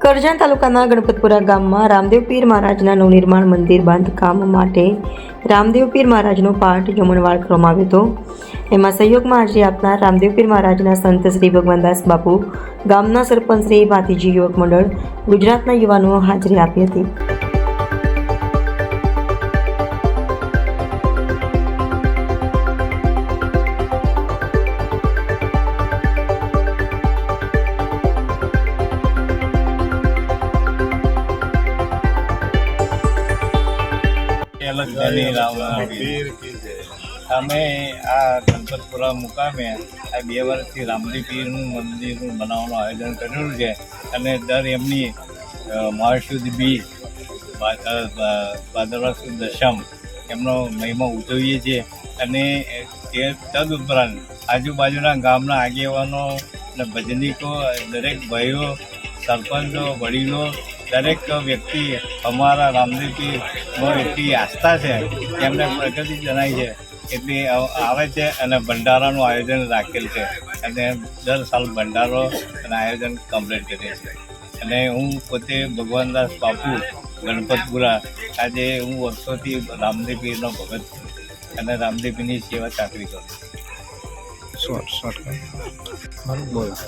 કરજણ તાલુકાના ગણપતપુરા ગામમાં રામદેવ પીર મહારાજના નવનિર્માણ મંદિર બાંધકામ માટે રામદેવ પીર મહારાજનો પાઠ જમણવાર કરવામાં આવ્યો હતો. એમાં સહયોગમાં હાજરી આપનાર રામદેવ પીર મહારાજના સંત શ્રી ભગવાનદાસ બાપુ, ગામના સરપંચ શ્રી ભાતીજી યુવક મંડળ, ગુજરાતના યુવાનો હાજરી આપી હતી. અમે આ ગણપતપુરા મુકામે આ 2 વર્ષથી રામદેવ પીરનું મંદિરનું બનાવવાનું આયોજન કરેલું છે અને દર એમની મહાશુદ્ધ બી ભાદરવા સુદ દશમ એમનો મહિમા ઉજવીએ છીએ અને તે તદ ઉપરાંત આજુબાજુના ગામના આગેવાનો અને ભજનીકો, દરેક ભાઈઓ, સરપંચો, વડીલો, દરેક વ્યક્તિ અમારા રામદેવ પીરમાં એટલી આસ્થા છે કે એમને પ્રગતિ જણાય છે એટલી આવે છે અને ભંડારાનું આયોજન રાખેલ છે અને દર સાલ ભંડારો અને આયોજન કમ્પ્લીટ કરીએ છીએ. અને હું પોતે ભગવાનદાસ બાપુ ગણપતપુરા, આજે હું વર્ષોથી રામદેવ પીરનો ભગત છું અને રામદેવ પીરની સેવા ચાકરી કરું છું.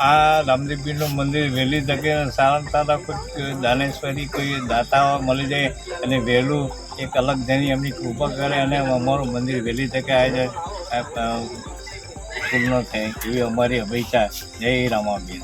આ રામદેવ પીરનું મંદિર વહેલી તકે સારામાં સારા કોઈ દાનેશ્વરી કોઈ દાતા મળી જાય અને વહેલું એક અલગ જણી એમની કૃપા કરે અને અમારું મંદિર વહેલી તકે આવે છે પૂર્ણ થાય એવી અમારી અપેક્ષા. જય રામાબીર.